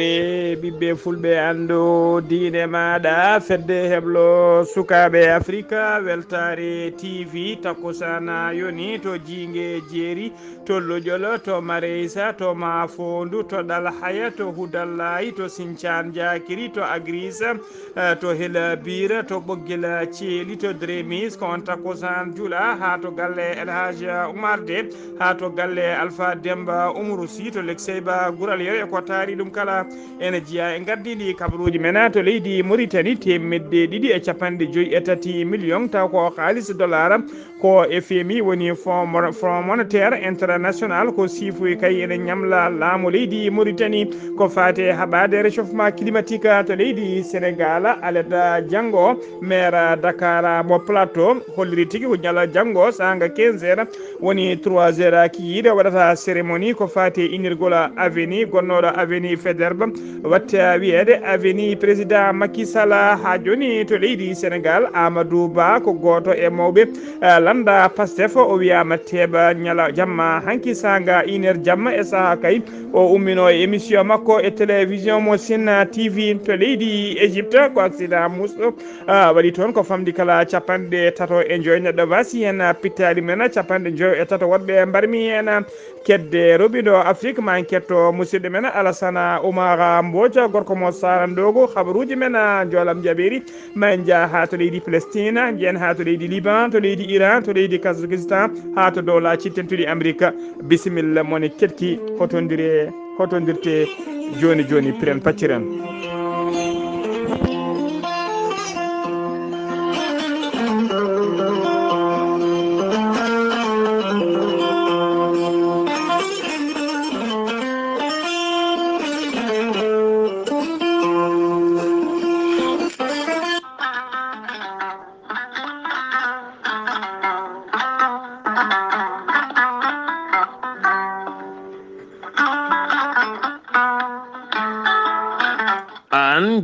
wonɓe ɓiɓɓe fulɓe andu diine maɗa fedde heblo sukaɓe africa weltare tv takkusana yoni to jingue jeeri to lojolo to mareysa to mafondu to ɗalhaya to hudallayi to sinthiane diakiri to agrisa to hela bira to ɓoggila ceeli to drémis ko on takkusan juuɗa ha to galle elhaj oumar de ha to galle alpha demba umaru sy to lekseyba guural yew ko taari ɗum kala ene jeeya e gardidi kabaruji men to leydi Mauritanie temedde ɗiɗi e capanɗe joyyi e tati million taw ko halis dollar ko FMI woni Fonds monétaire international ko siifoy kay ene ñamla laamu leydi Mauritanie ko fate haɓade réchauffement climatique to leydi Sénégal aleda janggo maire Dakar mo plateau holliri tigui ko ñala janggo sanga 15 heures woni 3 heures kiyiɗe waɗata cérémonie ko fate inirgol avenue gonnoɗo avenue Faidherbe watte wiyede avenue président Macky Sall ha joni to leydi Sénégal Amadou Ba ko goto e mawɓe landa Pastef o wiyama teɓa ñala jamma hanki sanga 1 heure jamma e saaha kay o ummino e émission makko e télévision mo Sen TV to leydi Égypte ko accident musto waɗi toon ko famdi kala capanɗe tato e joyi neɗɗo wasi hen pittali men capanɗe joyi e tato woɗɓe mbarmi hen kedde robindo Afrique ma en ketto musidɗo men Alassane Oumar Mbodja gorko mo Sarandogo habaruji men joolam jaɓeri ma en jaa ha to leydi Palestine jeen ha to leydi Liban to leydi Iran to leydi Kazakhstan ha to dow laaci tentuɗi Amérique bisimilla mone ketti hotodirte joni joni piren pacciren.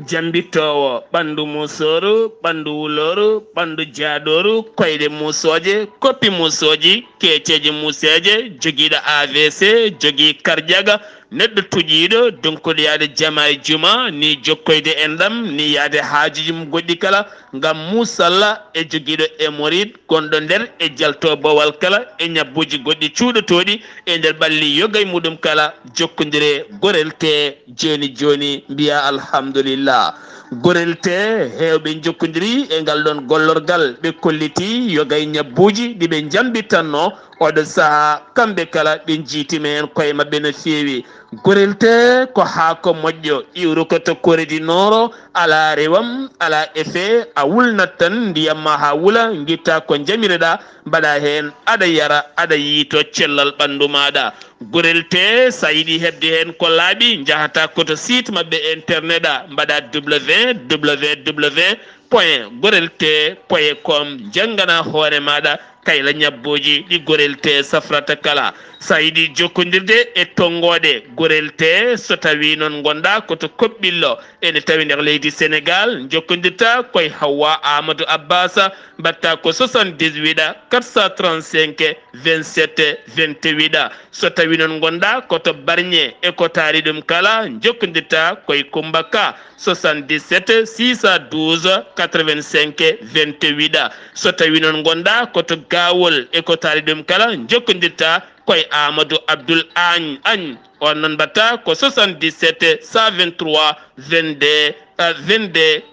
Jambitowo ɓandu musoru ɓandu wuloru ɓandu jaaɗoru koyɗe musoje koppi musoji keceje museje joguiɗo AVC jogui kardiaga neɗɗo tuƴiɗo donkoɗo yaade jama e juma ni jokkoyde enɗam ni yaade haajuji mum goɗɗi kala ngam musalla e joguiɗo hémorroïde gonɗo nder e jalto bowal kala e ñabbuji goɗɗi cuuɗotoɗi e nder ɓalli yogay muɗum kala jokkodire gorel te joni joni mbiya alhamdulillah gorel te hewɓe jokkodiri e ngal ɗon gollorgal ɓe kolliti yogay ñabbuji ɗiɓe jambitanno oɗo saaha kamɓe kala ɓe jiitime hen koye mabɓe no feewi gorel te ko haako moƴƴo iwru ko to koredi noro ala rewam ala effet a wulnat tan ndiyamma ha wula guitta ko jamireɗa mbaɗa hen aɗa yara aɗa yiito cellal ɓandu maɗa gorel te sa yiiɗi hebde hen ko laaɓi jahata koto site mabɓe internet a mbaɗa www.gorelte.com janggana hoore maɗa kayla ñabboji ɗi gorel te safrata kala sa yiiɗi jokkodirde e tongoɗe gorel te so tawi noon gonɗa koto koɓɓillo ene tawi nder leydi Sénégal jokkodirta koye Hawwa Amadou Abbasa mbatta ko 78 435 27 28 so tawi noon gonɗa koto Bargné e ko taari ɗum kala jokkodirta koye Coumba Ka 77 612 85 28 so tawi noon gonɗa koto Gawol e ko taari ɗum kala jokkodirta koye Amadou Abdoul Agne on noon mbatta ko 77 123 22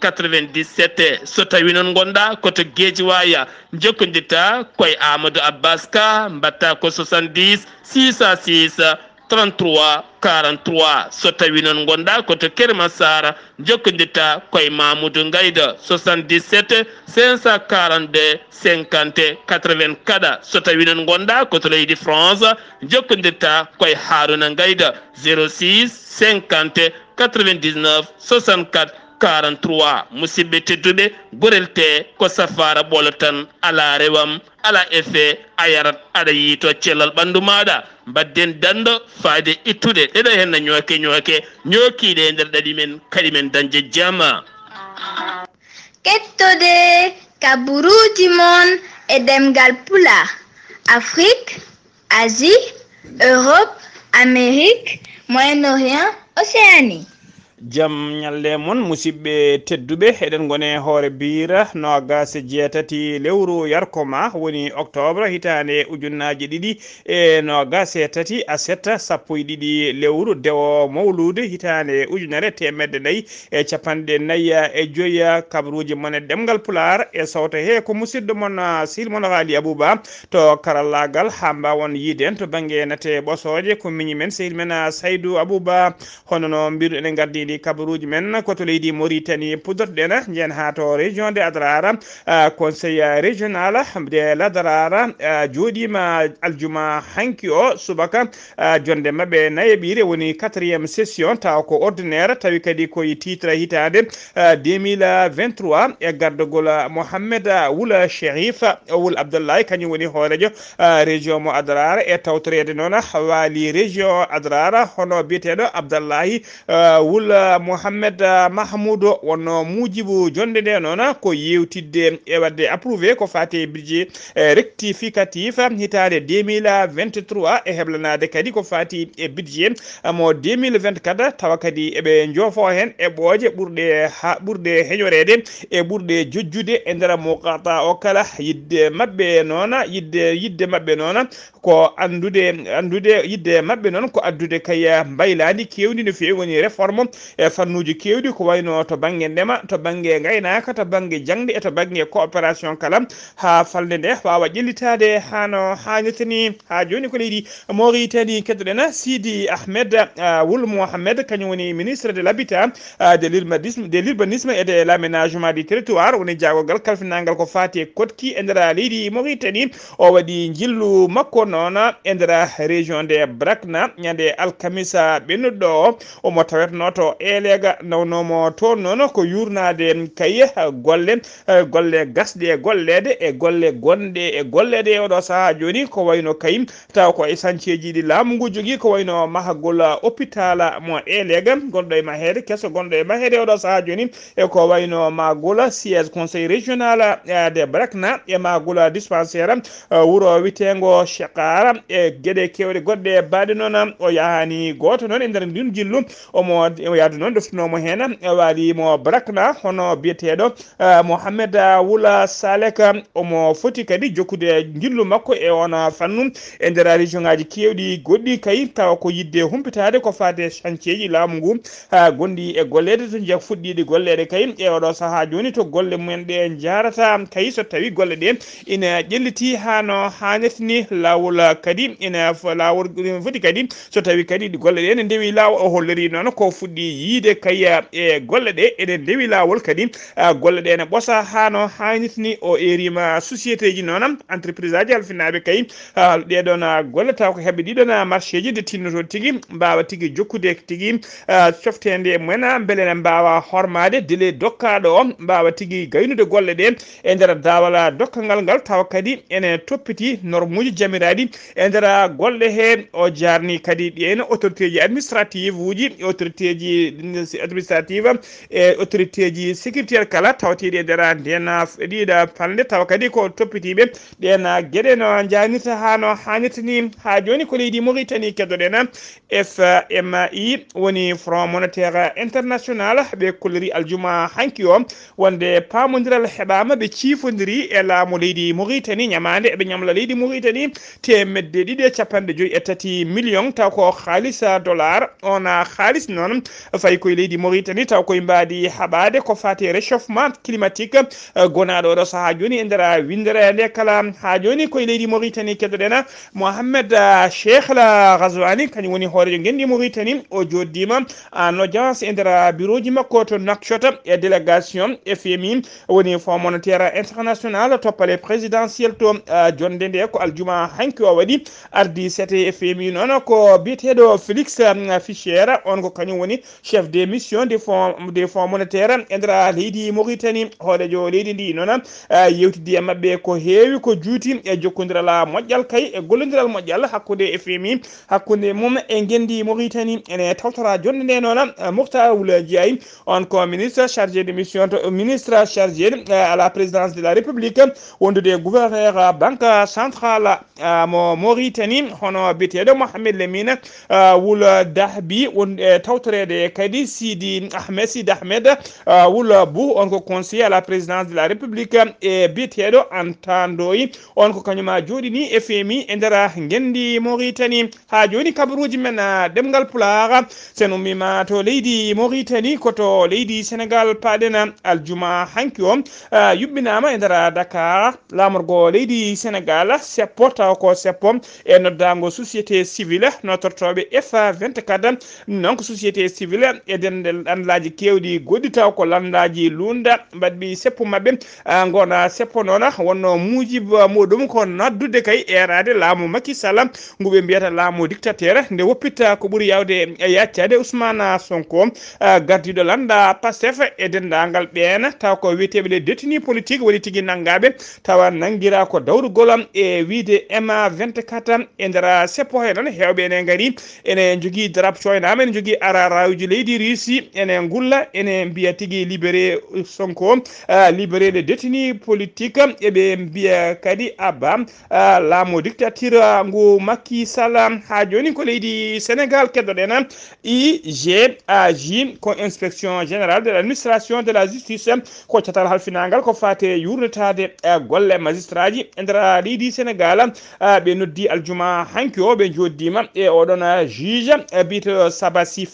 97 so tawi noon gonɗa koto Guédiawaye jokkodirta koye Amadou Abbas Ka mbatta ko 70 606 33 43 so tawi noon gonɗa koto Kermassar jokkodirta koye Mamoudou Ngayda 77 542 50 84 so tawi noon gonɗa koto leydi France jokkodirta koye Harouna Ngayda 06 50 99 64 43 musidɓe tedduɓe gorel te ko safara ɓolo tan ala rewam ala effet a yarat aɗa yiito cellal ɓandu maɗa mbadden dando faade ittude ɗeɗo henna ñooke ñookiɗe e nder ɗaɗi men kadi men dañde jama kettode kaburuji mon e ɗemgal pula Afrique Asie Europe Amérique Moyen-Orient Océanie jam nyalle mon musibbe teddube eden gone hoore biira no gase jeetati lewru yarkoma woni octobre hitande ujunnaji didi e no gase tati asetta sappo didi lewru dewo mawlude hitande ujunere temedde nayi e capande nayya e joya kabruji mon demgal pular e sawta he ko musiddo mon silmon ghali abouba to karallagal hamba won yiden to bange nate bosoje ko miñi men silmena saydou abouba hono no mbiru enen gardidi kabaruji men koto leydi Mauritanie pudorɗen jen ha to région de Adrara conseil régional de l'Adrara joɗima aljuma hanki o subaka jonde mabɓe nayeɓire woni 4e session taw ko ordinaire tawi kadi koye titre hitande 2023 e gardogol Mohamed Wula Cherif Wul Abdoulaye kañum woni hoorejo région mo Adrara e tawtorede noon waali région Adrara hono biyeteɗo Abdallahi Wula Mohamed Mahmoudou wonno mujibu jonde nde noon ko yewtidde e wadde approuvé ko fati budget rectificatif hitande 2023 e heblanade kadi ko fati e budget mo 2024 tawa kadi eɓe jofo hen e ɓooje ɓurde heñorede e ɓurde jojjude e nder mokata o kala yidde mabɓe noon yidde mabɓe noon ko andude yidde mabɓe noon ko addude kay mbaylandi kewdi no fewi woni réforme e fannuji kewdi ko wayno to bange ndema to bange gaynaka to bange jangde e to bange coopération kala ha falde nde wawa ƴellitade hano hannirtani ha joni ko leydi Mauritanie keddoɗen Sidi Ahmed Wul Mohamed kañum woni ministre de l'habitat de l'urbanisme et de l'aménagement du territoire woni jagogal kalfinangal ko fati e kotki e nder leydi Mauritanie o waɗi jillu makko noon e nder région de Brakna ñande alkamisa ɓennuɗo o omo tawetno to elega nawnomo toon noon ko yurnade kaye golle gasɗe e gollede e golle gonɗe e gollede e oɗo saaha joni ko wayno kayim taw ko e sancieji ɗi laamu ngu jogui ko wayno mahagol hôpital mo elega gonɗo e mahede kesso gonɗo e mahede oɗo saaha joni e ko wayno magol siège conseil régional de Brakna e magol dispensaire wuuro witengo Chekara e gueɗe kewɗe goɗɗe baɗe noon o yahani goto noon e nder ndin jillu omo yaadu noon ɗoftunomo hen walimo Brakna hono biyeteɗo Mohamed Wula Salek omo foti kadi jokkude jillu makko e on fannu e nder région ngaji kewɗi goɗɗi kay tawa ko yidde humpitade ko fate chantier ji laamu ngu gondi e gollede to jeek fuɗɗiɗe gollede kay e oɗo saaha joni to golle mumen ɗe jarata kay so tawi golle ɗe ina ƴelliti hano hannirtini lawol kadi ina lawol foti kadi so tawi kadi ɗi golle ɗe ne ndewi lawol o holliri noon ko fuɗɗi yiide kay e golle ɗe ene ndewi lawol kadi golle ɗe ne ɓosa hano hannirtini o erima société ji noon entreprise aji halfinaɓe kay ɗeɗon golle taw ko heɓe ɗiɗon marché ji de tinnoto tigui mbawa tigui jokkude tigui coftede mumen beele ne mbawa hormade délai dokkaɗo o mbawa tigui gaynude golle ɗe e nder dawala dokkangal ngal tawa kadi ene toppiti norme uji jamiraɗi e nder golle he o jarni kadi ɗen autorité ji administrative uji autorité ji administrative e autorité ji sécuritaire kala tawteɗi e nder nden ɗiɗa falde tawa kadi ko toppitiɓe ɗen gueɗe no janirta hano hannirtani ha joni ko leydi Mauritanie keddoɗen FMI woni Front monétaire international ɓe kolliri aljuma hanki o wonde pamodiral heɓama ɓe ciifodiri e laamu leydi Mauritanie ñamade eɓe ñamla leydi Mauritanie temedde ɗiɗi e capanɗe joyyi e tati million taw ko haalisa dollar on haalis noon fayi koye leydi Mauritanie taw koye mbadi haɓade ko fati réchauffement climatique gonaɗo oɗo saaha joni e nder windere nde kala ha joni koye leydi Mauritanie keddoɗen Mohamed Cheikh la Ghazouani kañum woni hoorejo gendi Mauritanie o joddima en audience e nder bureau ji makko to Nouakchott e délégation FMI woni Fonds monétaire international toppale présidentiel to jonde nde ko aljuma hanki o waɗi ardi sete FMI noon ko biyeteɗo Félix Fischer on ko kañum woni chef des missions des fonds monétaire e nder leydi Mauritanie hoorejo leydi ndi noon yewtidi e mabɓe ko heewi ko juuti e jokkodiral moƴƴal kay e gollodiral moƴƴal hakkude FMI hakkude mum e gendi Mauritanie ene tawtora jonde nde noon Mokhtar Ould Diaye on ko ministre chargé de mission to ministre chargé à la présidence de la République wondude gouverneur banque centrale mo Mauritanie hono biteɗo Mohamed Lemina wula dahbi won tawtorede kadi Sidi Ahmed wula bu on ko conseiller à la présidence de la République e biteɗo Antandoyi on ko kanyuma jodini FMI e ndera ngendi Mauritanie ha joni kabaruji men demgal pulaar sen ummima to leydi Mauritanie koto leydi Sénégal paɗena aljuma hanki o yubbinama e ndera Dakar lamorgo leydi Sénégal seppo taw ko seppo e noddango société civile notortoɓe F24 non ko société civile e dendel anlaji kewɗi goɗɗi taw ko landaji lunda mbaɗɓi seppo mabɓe gona seppo noon wonno mujiba muɗum ko naddude kay erade laamu Macky Sall nguɓe mbiyata laamu dictateur nde woppitta ko ɓuuri yawde e yaccade Ousmane Sonko gardiɗo landa Pastef e dendagal ɓen taw ko wiyeteɓe les détenus politique woni tigui nangaɓe tawa nanguira ko dawrugol e wiide MA24 e ndera seppo he noon hewɓe ene gari ene jogui drape coynama ene jogui ararawji leydi Russie ene gulla ene mbiya tigui libéré Sonko libéré les détenus politique eɓe mbiya kadi abba laamu dictature ngu Macky Sall ha joni ko leydi Sénégal keddoɗen IGAJ ko inspection générale de l'administration de la justice ko catal halfinagal ko fate yurnetade golle magistrat ji e nder leydi Sénégal ɓe noddi aljuma hanki o ɓe joddima e oɗon juge bito Sabassi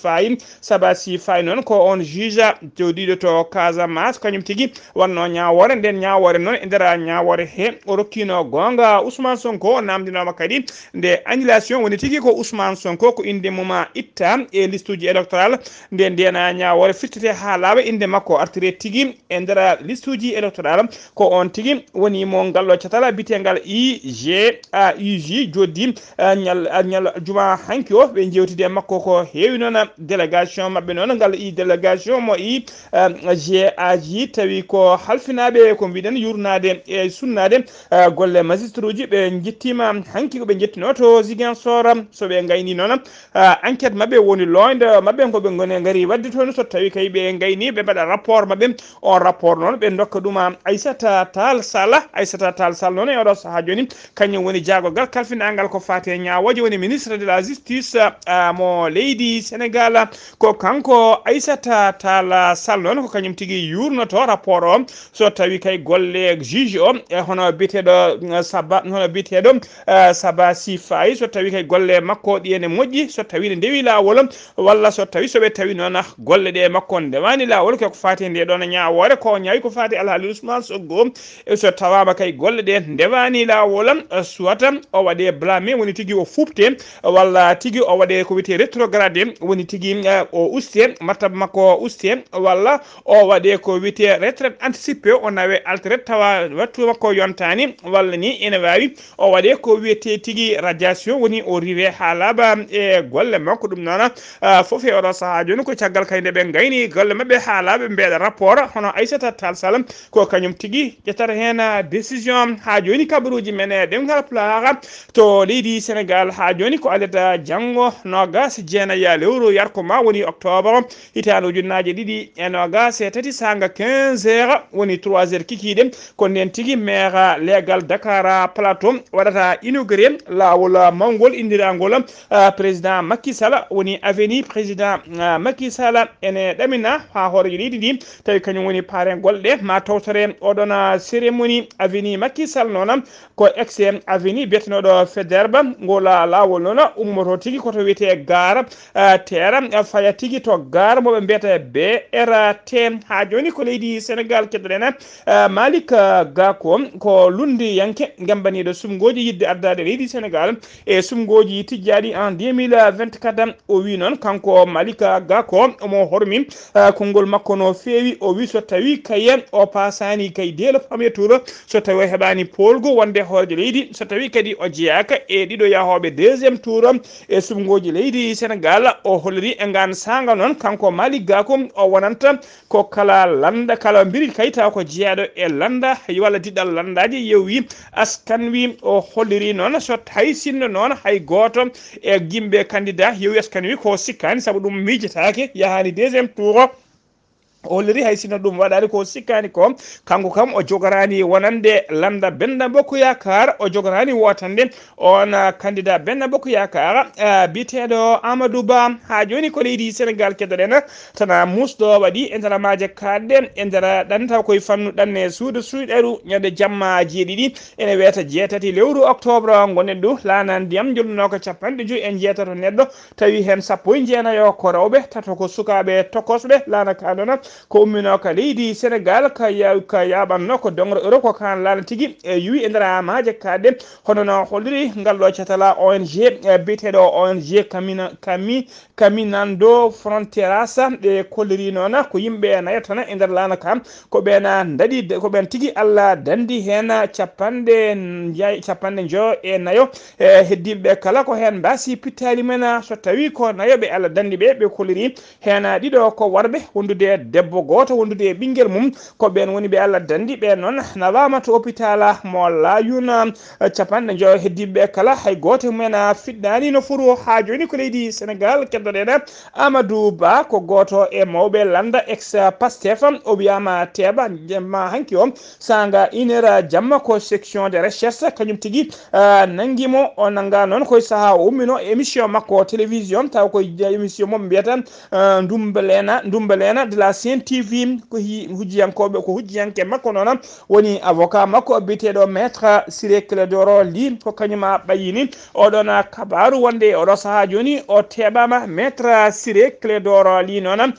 Faye noon ko on juge jodiɗo to Casamance kañum tigui wanno ñawore nden ñawore noon e nder ñawore he o rokkino gonga Ousmane Sonko namdinoma kadi nde annulation woni tigui ko Ousmane Sonko ko inde muma itta e liste uji électoral nde ndena ñawore firtete ha laaɓa inde makko artire tigui e nder liste uji électoral ko on tigui woni mo gallo catala bitegal IGAJ joddi ñal juma hanki o ɓe jewtide makko ko heewi noon délégation mabɓe noon ngal délégation mo IGAJ tawi ko halfinaɓe ko mbiɗen yurnade e sunnade golle magistrat uji ɓe jettima hanki ko ɓe jettino to Ziguinchor so ɓe gayni noon enquête mabɓe woni loyde mabɓe ko ɓe goni gari wadde toon so tawi kay ɓe gayni ɓe mbaɗa rapport mabɓe on rapport noon ɓe dokka ɗum Aissata Tall Sall noon e oɗo saaha joni kañum woni jaagogal kalfinagal ko fate ñawoje woni ministre de la justice mo leydi Sénégal ko kanko Aissata Tall Sall noon ko kañum tigui yurnoto rapport o so tawi kay golle juge o e hono biteɗo Sabassi Faye so tawi kay golle makko ɗi ene moƴƴi so tawi ne ndewi lawol walla so tawi soɓe tawi noon golle ɗe makko ndewani lawol koko fati nde ɗon ñawore ko ñawi ko fati alhaali Ousmane Sonko e so tawama kay golle ɗe ndewani lawol soit o waɗe blâmé woni tigui o fufte walla tigui o waɗe ko wiyete rétrogradé woni tigui o uste martaba makko uste walla o waɗe ko wiyete retraite anticipé o nawe altraite tawa wattu makko yontani walla ni ene wawi o waɗe ko wiyete tigui radiation woni o riwe ha laaɓa e golle makko ɗum noon foof e oɗo saaha joni ko caggal kay nde ɓe gayni golle mabɓe ha laaɓa mbeɗa rapport hono Aissata Tall Sall ko kañum tigui ƴettata hen décision ha joni kabaruji men e ɗemgal pulaar to leydi Sénégal ha joni ko aleta janggo nogas jeenaya lewru yarkoma woni octobre hitande ujunnaje ɗiɗi e nogas e tati sanga 15 heures woni 3 heures kikiɗe ko nden tigui maire légal Dakar Plateau waɗata inauguré lawol mawgol indiragol président Macky Sall woni avenue président Macky Sall ene ɗamina ha hoorejo leydi ndi tawi kañum woni parengol ɗe ma tawtore oɗon cérémonie avenue Macky Sall noon ko ex avenue biyetenoɗo Faidherbe ngola lawol noon ummoto tigui koto wiyete gare terre faya tigui to gare moɓe mbiyata BRT ha joni ko leydi Sénégal keddoɗen Malick Gakou ko lundi yanke gambaniɗo sumgoji yidde addade leydi Sénégal e sumgoji tijjaɗi en 2024 o wi noon kanko Malick Gakou omo hormi konngol makko no feewi o wi so tawi kaye o pasani kay dès le premier tour so tawi o heɓani polgo wonde hoorede leydi so tawi kadi o jeeyaka e ɗiɗo yahoɓe deuxiéme tour e sumgoji leydi Sénégal o holliri e ngan sangal noon kanko Malick Gakou o wonanta ko kala landa kala mbiri kay taw ko jeeyaɗo e landa walla diɗɗal landaji yewi askan wi o holliri noon so hay sinno noon hay goto e yimɓe candidat yewi askan wi ko sikkani saabu ɗum miijotake yahani deuxiéme tour oliri hay sino ɗum waɗani ko sikkani ko kanko kam o jogorani wonande landa Benno Bokk Yakar o jogorani wotande on candidat Benno Bokk Yakar biteɗo Amadou Ba ha joni ko leydi Sénégal keddoɗen tana musɗo waɗi e nder maaje kadde e nder ɗan taw koye fannu ɗan e suudu suyɗeru ñande jamma jeeɗiɗi ene wiyata 7 lewru octobre gonen ɗo laana ndiyam jolluno ko 5 neɗɗo tawi hen 19 ko rewɓe tato ko sukaɓe tokosɓe laana kanona ko ummino ka leydi Sénégal ka yaɓanno ko dongre euro ko kan laana tigui yuwi e nder maaje kadde hono no holliri ngal ɗo catala ONG biteɗo ONG Caminando Frontieras ɗe kolliri noon ko yimɓe nayatana e nder laana kam ko ɓen daɗi ko ɓen tigui Allah dandi hen 54 heddiɓe kala ko hen mbasi pittali men so tawi ko nayoɓe Allah dandi ɓe kolliri hen ɗiɗo ko worɓe wondude debbo goto wondude ɓinguel mum ko ɓen woni ɓe Allah dandi ɓe noon nawama to hôpital mo layuna 50 heddiɓe kala hay goto men fiɗɗani no furu ha joni ko leydi Sénégal keddoɗen Amadou Ba ko goto e mawɓe landa ex Pastef o wiyama teɓa ma hanki o sanga 1 heure jamma ko section de recherche kañum tigui nanguimo o nanga noon koye saaha o ummino émission makko télévision taw koye émission mom mbiyata Ndoumbelena de la Sen TV ko hujjiyankoɓe ko hujjiyanke makko noon woni avocat makko biteɗo maître Ciré Clédor Ly ko kañuma ɓayini oɗon kabaru wonde oɗo saaha joni o teɓama maître Ciré Clédor Ly noon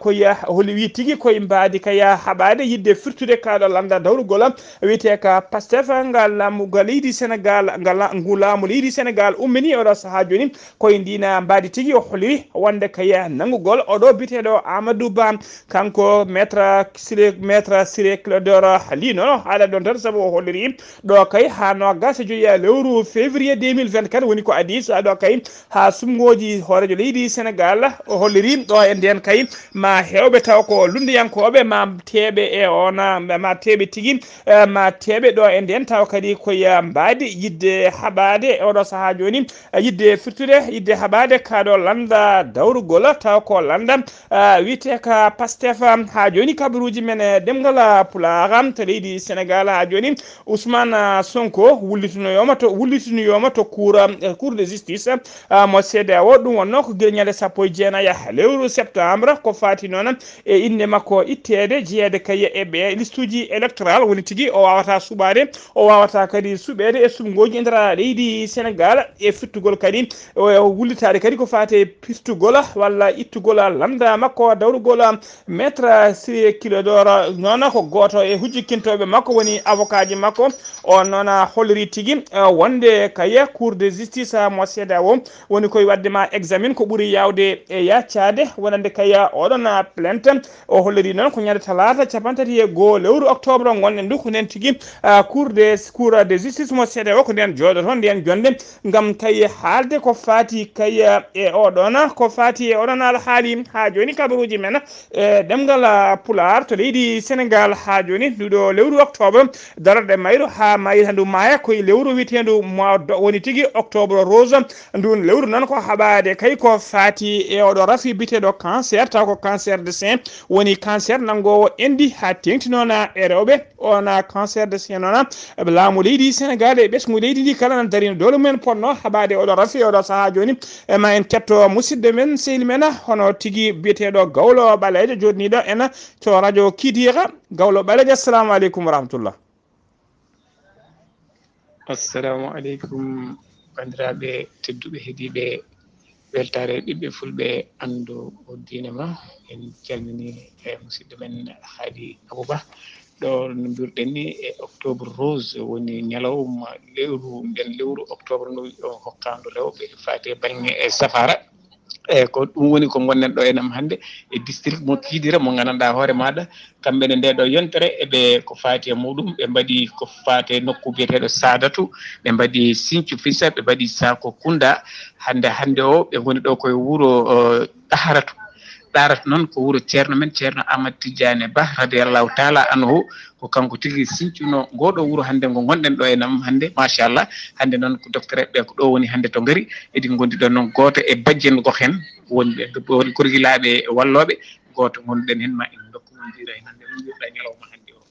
koye holi wi tigui koye mbadi kaya haɓade yidde firtude kaɗo landa dawrugol wiyete ka Pastef ngal lamuga leydi Sénégal ngu laamu leydi Sénégal ummini oɗo saaha joni koye ndina mbadi tigui o holiri wonde kaya nangugol oɗo biteɗo Amadou Ba kanko maître Ciré Clédor Ly noon haala ɗon tan saabu o holliri ɗo kay ha nogas joyi lewru février 2024 woni ko adi so ɗo kay ha sumgoji hoorejo leydi Sénégal o holliri ɗo e nden kay ma hewɓe taw ko lundiyankoɓe ma teɓe e ona ma teɓe tigui ma teɓe ɗo e nden taw kadi koye mbadi yidde haɓade oɗo saaha joni yidde firtude yidde haɓade kaɗo landa dawrugol taw ko landa wiyete ka Pastef ha joni kabaruji men demgal Pulaar to leydi Sénégal ha joni Ousmane Sonko wullitinoyoma to cour de justice mo CEDEAO ɗum wonno ko guila ñande 19 lewru septembre ko fati noon e inde makko ittede jeeyede kaye e ɓe listuji électoral woni tigui o wawata suɓade o wawata kadi suɓede e sumgoji e nder leydi Sénégal e fittugol kadi wullitade kadi ko fate pirtugol walla ittugol landa makko dawrugol maître Ciré Clédor noon ko goto e hujjikintoɓe makko woni avocat ji makko o noon holliri tigui wonde kaye cour de justice mo CEDEAO woni koye waddema examine ko ɓuuri yawde e yaccade wonande kaya oɗon plainte o holliri noon ko ñande talata 31 lewru octobre gonɗen du ko nden tigui cour de justice mo CEDEAO ko nden jooɗoto nden jonde gam kay haalde ko fati kay e oɗon ko fati e oɗon alhaali ha joni kabaruji men e ɗemgal Pulaar to leydi Sénégal ha joni nduɗo lewru octobre darade mayru ha mayita ndu maya koye lewru witedu mois woni tigui octobre rose ndun lewru noon ko haɓade kay ko fati e oɗo rafi biteɗo cancer taw ko cancer de sein woni cancer nangowo endi ha tengtinona e rewɓe ona cancer de sein noon laamu leydi Sénégal e ɓesgu leydi ndi kala nan darino dole mumen ponno haɓade oɗo rafi oɗo saaha joni ma en ketto musidɗo men sehli men hono tigui biyeteɗo Gawlo Ɓalejo jodniɗo en to radio Kidira Gawlo Ɓalejo assalamu aleykum wa rahmatullah. assalamu aleykum bandiraɓe tedduɓe heeɗiɓe weltare ɓiɓɓe fulɓe andu o diine ma en calmini e musidɗo men Haadi Abouba ɗo no mbiruɗen ni e octobre rose woni ñalawma lewru octobre no hokkandu rewɓe fate banggue e safara e ko ɗum woni ko gonnen ɗo enam hannde e district mo Kidira mo gandanɗa hoore maɗa kamɓene nde ɗo yontere eɓe ko fati e muɗum ɓe mbaɗi ko fate nokku biyeteɗo Sadatu ɓe mbaɗi Sinthiou Fissa ɓe mbaɗi Sako Kounda hande o ɓe goni ɗo koye wuuro ɗarata noon ko wuuro ceerno men ceerno Amadou Tidiane Ba radiallahu taala anhu ko kanko tigui sincino ngoɗo wuuro hande ngo gonɗen ɗo enam hande machallah hande noon ko docteur ɓe ko ɗo woni hande to gaari eɗi gondi ɗon noon goto e bajjen gokh hen woni korgilaɓe walloɓe goto gonɗen hen ma en dokku mon jira hen hande mon jurɗa ñalawma hande o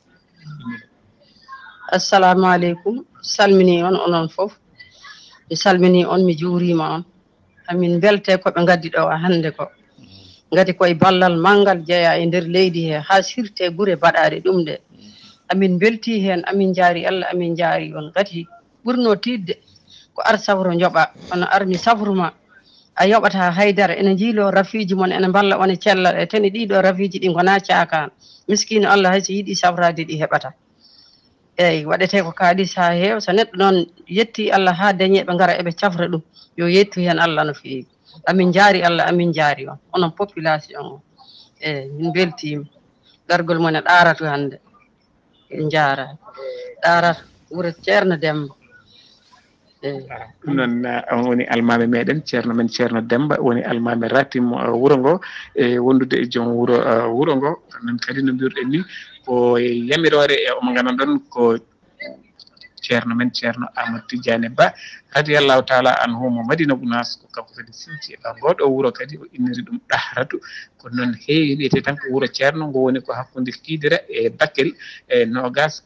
assalamu aleykum salmini on onon fof mi salmini on mi juurima on amin belte koɓe gaddi ɗo hande ko gati koye ballal manngal jeeya e nder leydi he ha sirte guure baɗaɗe ɗum ɗe amin belti hen amin jaari Allah amin jaari on gati ɓurno tidde ko ar safro joɓa ono armi safruma a yoɓata haydara ene jiilo rafiji mon ene balla one cellal e teni ɗiɗo rafiji ɗi gona cakan miskino Allah hayso yiiɗi safrade ɗi heɓata eyyi waɗete ko kaalis ha heewa so neɗɗo noon yetti Allah ha dañi ɓe gara eɓe cafra ɗum yo yettu hen Allah no feewi amin jaari Allah amin jaari on onon population o eyyi min beltima gargol mon e ɗaratu hande en jaara ɗarata wuuro ceerno Demba ɗum noon on woni almami meɗen ceerno men ceerno Demba woni almami ratim wuuro ngo e wondude e joom wuuro ngo non kadi no mbiruɗen ni ko yamirore e omo ganan ɗon ko ceerno men ceerno Amadou Tidiane Ba radiyallahu taala anhu mo Madina Gounass ko kanko kadi sinti e ngoɗo wuuro kadi o inniri ɗum ɗahratu ko noon heewi wiyete tan ko wuuro ceerno ngo woni ko hakkude Kidira e Bakkeri e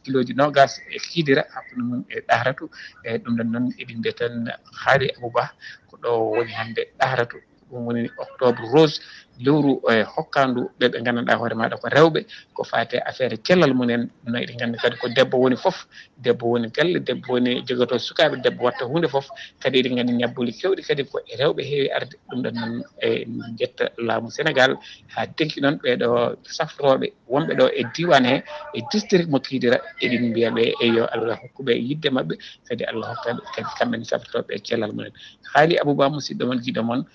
kiloji nogas e Kidira hakkude mum e ɗahratu e ɗum ɗon noon eɗin mbiya tan haali Abouba ko ɗo woni hande ɗahratu ɗum woni octobre rose lewru e hokkandu ɓeɓe gandanɗa hoore maɗa ko rewɓe ko fate affaire cellal mumen no eɗen gandi kadi ko debbo woni foof debbo woni galle debbo woni jogoto sukaɓe debbo watta hunde foof kadi eɗen gandi ñabbuli kewɗi kadi ko e rewɓe heewi arde ɗum ɗon noon e jetta laamu Sénégal ha tenki noon ɓeɗo safroɓe wonɓe ɗo e diwan he e district mo Kidira eɗen mbiyaɓe yo Allah hokkuɓe yidde mabɓe kadi Allah hokkaɓe kadi kamɓene safroɓe e cellal mumen haali Abouba musidɗo mon jiiɗo moon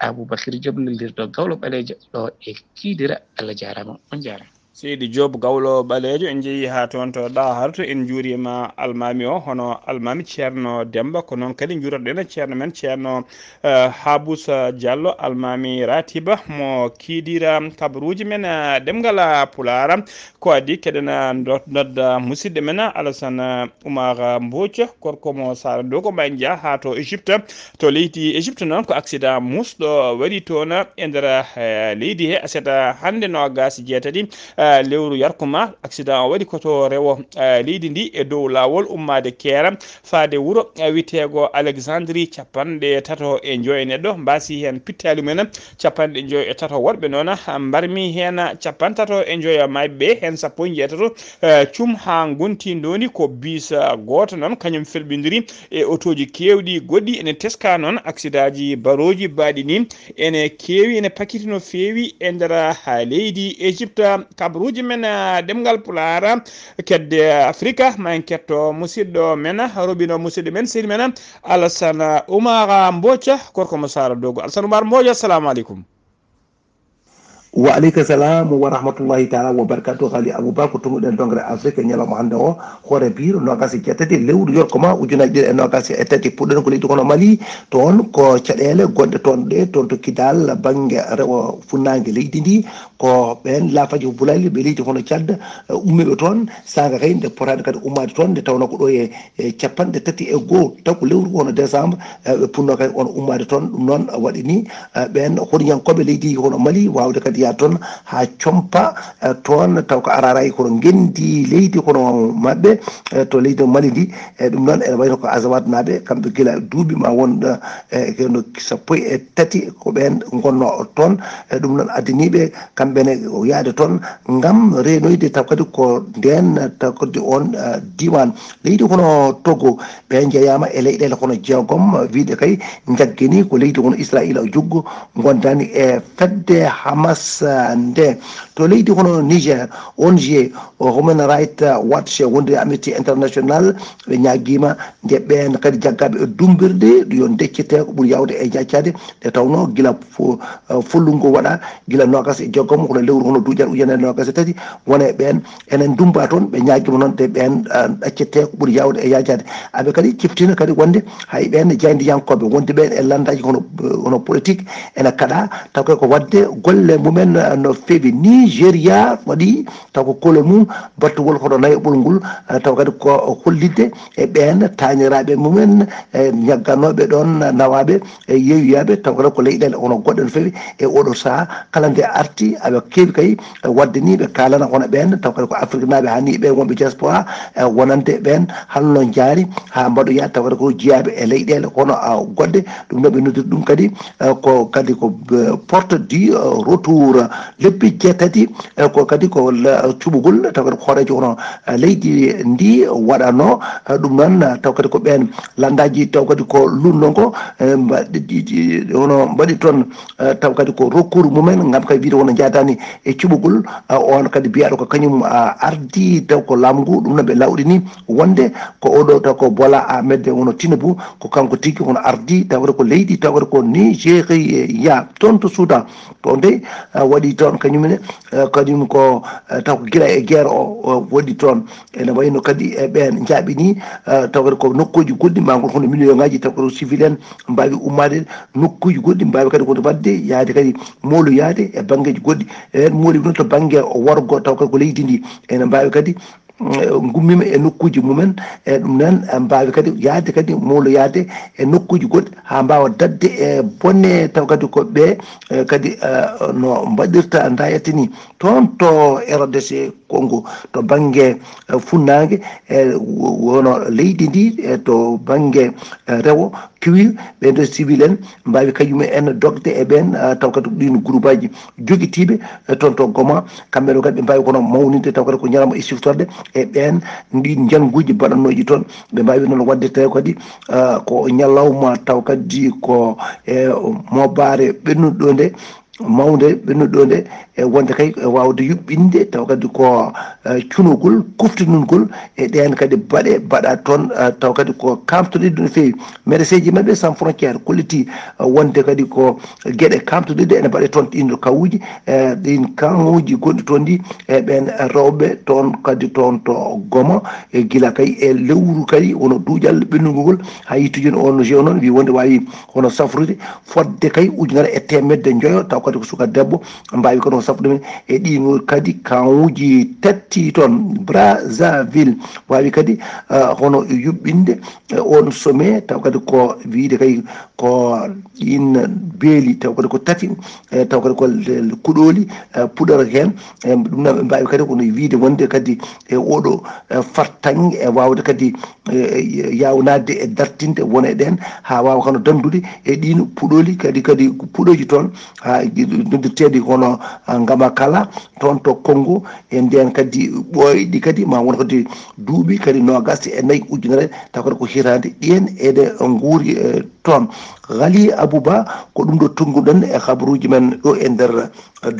Aboubacry Diop lillirɗo Gawlo Ɓaleejo ɗo e Kidira Allah jarama on jarama seydi Diop Gawlo Ɓaleejo en jeeyi ha toon to ɗaharto en juurima almami o hono almami ceerno Demba ko noon kadi juuroɗen ceerno men ceerno Habousa Diallo almami Ratiba mo Kidira kabaruji men ɗemgal Pulara ko adi keɗen nodda musidɗo men Alassane Oumar Mbodj gorko mo Sara Dogo mbaye jeeya ha to Égypte to leydi Égypte noon ko accident musɗo waɗi toon e nder leydi he aseta hande no gasi jeetati lewru yarkuma accident o waɗi koto rewo leydi ndi e dow lawol ummade Keera faade wuuro witego Alexandrie capanɗe tato e joyneɗɗo mbasi hen pittali mumen capanɗe joyi e tato woɗɓe noon mbarmi hen capantato e joya mabɓe hen sappo e jeetato cum ha gonti doni ko bis goto noon kañum felɓidiri e autoji kewɗi goɗɗi ene teska noon accident ji baroji baɗi ni ene kewi ene pakiti no fewi e nder leydi Égypte kabaruji men ɗemgal Pulara kedde Afrique ma en ketto musidɗo men robino musidɗo men seydi men Alassane Oumar Mbodj gorko mo Sara Dogo Alassane Oumar Mbodj assalamu aleykum wa aleykum salam wa rahmatullahi taala wa barakatuh haali Abouba ko tumuɗen dongre Afrique ñalawma hande o hoore biir nogas e jeetati lewru yorkoma ujunaji ɗiɗi e nogas e tati puɗɗen ko leydi kono Mali toon ko caɗele gonɗe toon ɗe toon to Kidal banggue rewo funnague leydi ndi ko ɓen laafaji ko Boulali ɓe leydi hono Tchad ummiɓe toon saga kay nde potade kadi ummade toon nde tawno ko ɗo e capanɗe tati e goho taw ko lewru hono décembre ɓe punno kadi on ummade toon ɗum noon waɗi ni ɓen hoɗoñankoɓe leydi hono Mali wawde kadi ya toon ha compa toon taw ko araray kono gendi leydi kono mabɓe to leydi Mali ndi ɗum noon ene wayno ko Azawad naɓe kamɓe gila duuɓi ma wonɗo no sappo e tati ko ɓen gonno toon ɗum noon addaniɓe kamɓene yaade toon ngam renoyde taw kadi ko nden taw kadi on diwan leydi kono Togo ɓe jeeyama e leyɗele kono jeegom wiide kay jaggeni ko leydi kono Israila juggo gondani e fedde Hamas nde to leydi kono Niger ONG Human Rights Watch wonde Amnesty International ɓe ñaguima nde ɓen kadi jaggaɓe e dumbirde yo deccete ko ɓuuri yawde e jaccade nde tawno gila fullungo waɗa gila nogas e joggom kono lewru hono duuƴat ujunere nogas e tati wona ɓen enen dumba toon ɓe ñaguima noon de ɓen ɗaccete ko ɓuuri yawde e yajade aɓe kadi ciftina kadi wonde hay ɓen jaydiyankoɓe wonde ɓen e landaji hono politique ene kaɗa taw kay ko wadde golle mumen mumen no feewi. Nigeria waɗi taw ko kolol mum battugol hoto nayoɓol ngol taw kadi ko hollidde e ɓen tañiraɓe mumen ñagganoɓe ɗon nawaɓe e yeeyoyaɓe taw kadi ko leyɗele ono goɗɗe no feewi e oɗo saaha kala nde arti aɓe keewi kay wadde ni ɓe kalana hono ɓen taw kadi ko afrique naɓe hani ɓe wonɓe diaspora wonande ɓen halno jaari ha mbaɗoya taw kadi ko jeeyaɓe e leyɗele hono goɗɗe ɗum noon ɓe nodiri ɗum kadi ko porte du retour lebbi jeetati ko kadi ko cuɓugol taw kadi ko hoorejo hono leydi ndi waɗano ɗum noon taw kadi ko ɓen landaji taw kadi ko lunno ko hono mbaɗi toon taw kadi ko recours mumen gam kadi wiide wono jadani e cuɓugol on kadi biyaɗo ko kañum ardi taw ko laamu ngu ɗum noon ɓe lawɗini wonde ko oɗo taw ko Bola Ahmed wono Tinubu ko kanko tigui hono ardi taw kadi ko leydi taw kadi ko Nigéria toon to Soudan to nde waɗi toon kañumne kañum ko taw ko guila e guerre o waɗi toon ene wayno kadi e ɓen jaaɓini taw kadi ko nokkuji goɗɗi ma gon hono million ngaji taw kadi civil en mbawi ummade nokkuji goɗɗi mbawi kadi koto wadde yaade kadi moloyade e banggueji goɗɗi en moli noon to banggue worgo taw kadi ko leydi ndi ene mbawi kadi gummima e nokkuji mumen e ɗum noon mbawi kadi yaade kadi moloyade e nokkuji goɗɗi ha mbawa dadde e bonne taw kadi ko ɓe kadi no mbaɗirta dayete ni toon to RDC Congo to banggue funnague e wono leydi ndi e to banggue rewo cuir ɓe ndo civil en mbawi kañum en dogde e ɓen taw kadi ɗin groupe aji joguitiɓe toon to Goma kamɓe ɗo kadi ɓe mbawi kono mawnide taw kadi ko ñalawma e siftorde e ɓen ɗin jangguji mbaɗannoji toon ɓe mbawi noon wadde taw kadi ko ñalawma taw kadi ko e mobare ɓennuɗo nde mawde ɓennuɗo nde e wonde kay wawde yuɓɓinde taw kadi ko cunugol kuftinungol e ɗen kadi mbaɗa toon taw kadi ko kamtoɗiɗo no fewi médecin ji mabɓe sans frontiére kolliti wonde kadi ko gueɗe kamtoɗiɗe ene mbaɗe toon ɗin kawuji ɗin kamuji gonɗi toon ɗi e ɓen rewɓe toon kadi toon to Goma e guila kay e lewru kadi wono duuƴal ɓennugol ngol ha yittujoni on jeu noon wi wonde wawi hono safrude fodde kay ujunere e temedde joyo taw kadi ko suka debbo mbawi kadi on safrude men e ɗin kadi kawuji tati toon Brazzaville wawi kadi hono yuɓɓinde on sommet taw kadi ko wiide kay ko ɗin beeli taw kadi ko tati taw kadi ko kuɗoli puɗora hen ɗum noon ɓe mbawi kadi kono wiide wonde kadi e oɗo fartaŋ e wawde kadi yawnade e dartinde wona e ɗen ha wawa kono dandude e ɗin puɗoli kadi puɗoji toon ha noddirteɗi hono Ngama Kala toon to Congo e nden kadi ɓoyɗi kadi ma won kadi duuɓi kadi 24 ujunere taw kadi ko hirande ɗien ede guuri toon Ghali Abouba ko ɗum ɗo tongguɗen e habaruji men ɗo e nder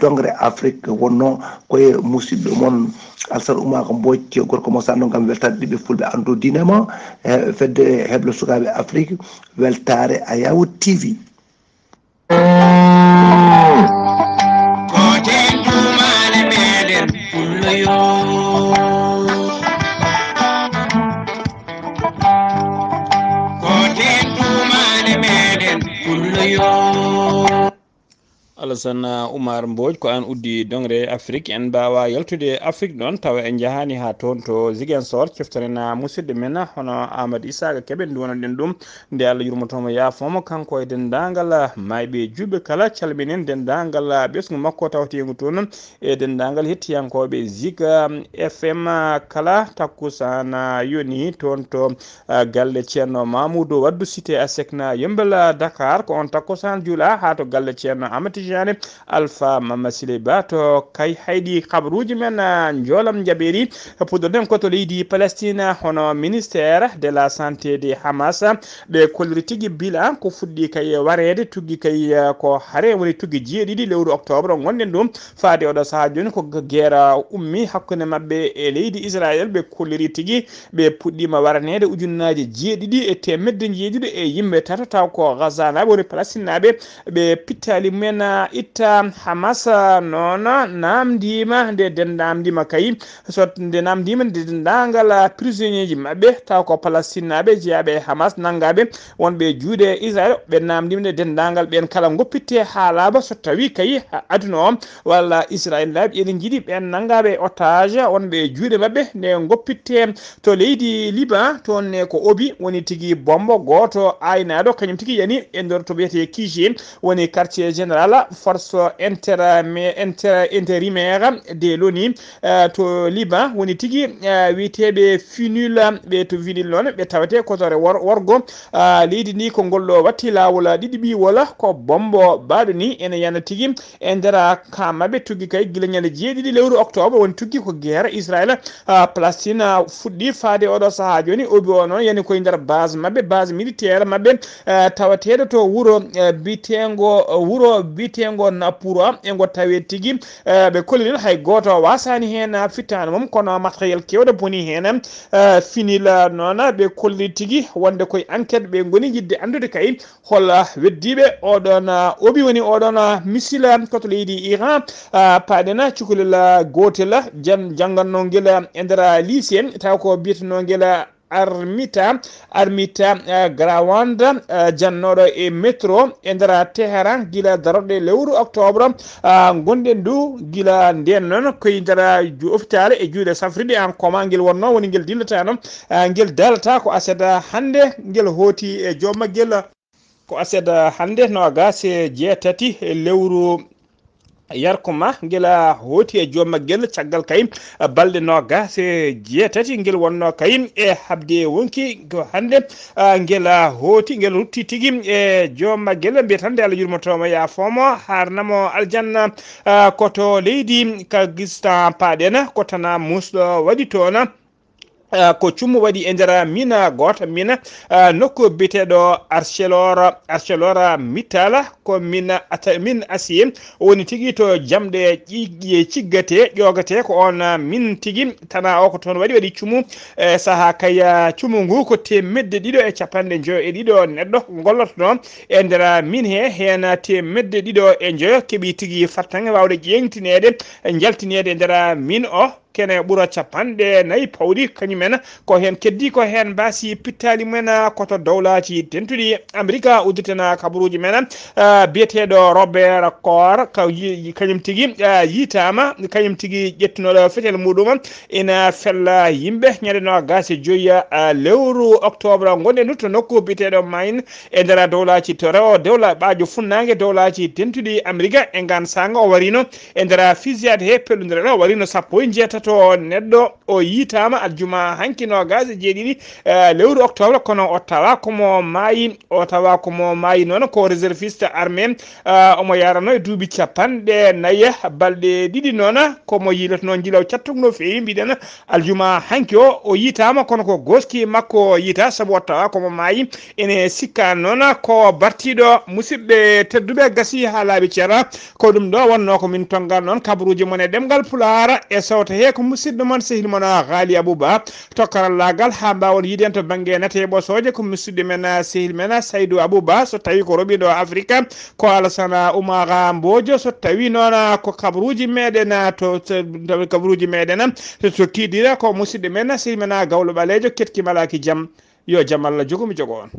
dongre Afrique wonno koye musidɗo moon Alassane Oumar Mbodj gorko mo sanno gam weltade ɗiɓe fulɓe ando dinema e fedde heɓlo sukaɓe Afrique weltare Ayaw TV. Alassane Oumar Mbodj ko an uddi dongre Afrique en mbawa yaltude Afrique ɗon tawa en jahani ha toon to Ziguinchor ceftorena musidɗo men hono Amadou Isaka Kebe duwonoɗen ɗum nde Allah yurmotomo yaafomo kanko e dendagal mayɓe juɓe kala calminen dendagal ɓesgu makko tawtegu toon e dendagal hettiyankoɓe Zik FM kala takkusana yoni toon to galle ceerno Mamoudou Waddou cité Asekna Yembel Dakar ko on takkusan juula ha to galle ceerno Amati Alpha Mamasile Ba to kay haydi kabaruji men jolam jaɓeri puɗɗoɗen koto leydi Palestine hono ministére de la santé de Hamas ɓe kolliri tigui bilan ko fuɗɗi kay warede tugui kay ko haare woni tugui jeeɗiɗi lewru octobre gonɗen ɗum faade oɗo saaha joni ko guerre ummi hakkude mabɓe e leydi Israël ɓe kolliri tigui ɓe puɗɗima waranede ujunnaji jeeɗiɗi e temedde jeeɗiɗi e yimɓe tata taw ko Gaza naɓe woni Palestine naɓe ɓe pittali men itta Hamas noona namdima nde dendamdima kay so nde namdima nde dendangal prisonnier ji mabbe taw ko palestinaɓe jeyaɓe Hamas nangaɓe wonɓe juuɗe Israël ɓe namdima nde dendangal ɓen kala goppitte haalaba so tawi kay aduna o walla Israël laɓe eɗen jiiɗi ɓen nangaɓe otage wonɓe juuɗe mabɓe nde goppitte to leydi Liban toon ne ko obi woni tigui bombo goto aynaɗo kañum tigui yani e nder to wiyete Kiji woni quartier général force intérimaire de l'ONU to Liban woni tigui witeɓe finul ɓe to vinil noon ɓe tawete kotore worgo leydi ndi ko golɗo watti lawol ɗiɗi ɓi wala ko bombo baɗo ni ene yana tigui e nder kamaɓe tugui kay guila ñande 7 lewru octobre woni tugui ko guerre Israël Palestine fuɗɗi faade oɗo saaha joni obi o noon yani koye nder base mabɓe base militaire mabɓe tawateɗo to wuro bitengo Napura e go tawe tigui ɓe kolli hay goto wasani hen fittano mum kono matériel kewɗo boni hen finila noon ɓe kolli tigui wonde koye enquête ɓe goni yidde andude kay holla weddiɓe oɗon obi woni oɗon missile koto leydi Iran paɗena cukalel gotel janganno guel e nder lycée taw ko biyeteno guel Armita Grawand jannoɗo e métro e nder Téhéran gila daroɗe lewru octobre gonɗen du gila nden noon koye nder hôpital e juuɗe safride en coma guel wonno woni guel dillata noon guel dalata ko aseda hande guel hooti e jomaguel ko aseda hande no gase jeetati lewru yarkuma gela hoti e jomaguel caggal kay balde no gase jeetati ngel wonno kay e habde wonki ko hande ngela hoti ngel rutti tigi e jomaguel mbiyatande Allah yurmotomo ya fomo harnamo aljanna koto leydi Kagistan paɗena kotana musɗo waɗi toona ko cummu waɗi e nder mina goto mina nokku biteɗo ArcelorMittal ko min acier woni tigui to jamɗe ciggate ƴogate ko on min tigui tana o ko toon waɗi cummu saaha kaya cummu ngu ko 250 neɗɗo gollotono e nder min hen 200 e joyo keeɓi tigui fattange wawde ƴeŋtinede jaltinede e nder min o kene ɓuura 4 pawɗi kañumen ko hen keddi ko hen mbasi pittali men koto dowlaji tentuɗi Amérique udditena kabaruji men biyeteɗo Robert Cor kañum tigui yitama kañum tigui ƴettunoɗo fetel muɗum ina fella yimɓe ñande no gase joyya lewru octobre gonɗe nutto nokku biyeteɗo Maine e nder dowlaji to rewo dowla ɓajo funnague dowlaji tentuɗi Amérique e gan sanga o warino e nder fusillade he pellodire o warino 17 to neɗɗo o yitama aljuma hankino gase jeeɗiɗi lewru octobre kono o tawa komo maayi noon ko réserviste armé omo yarano e duuɓi 50 balɗe ɗiɗi noon komo yilotono jilaw cattugo no fewi mbiɗen aljuma hanki o yitama kono ko goski makko yita saabu o tawa komo maayi ene sikka noon ko bartiɗo musidɓe tedduɓe gasi ha laaɓi ceera ko ɗum ɗo wonno ko min tongal noon kabaruji mon e ɗemgal Pulaar e sawta he ko musidɗo mon sehil mon Ghali Abouba tokkarallagal ha mbawon yiden to banggue nate ɓosoje ko musidɗo men sehil men Saydou Abouba so tawi ko roɓiɗo Afrique ko Alassane Oumar Mbodjo so tawi noon ko kabaruji meɗen to kabaruji meɗen to kiɗira ko musidɗo men sehil men Gawlo Ɓalejo ketkimalaki jaam yo jaam Allah jogomi jogo on.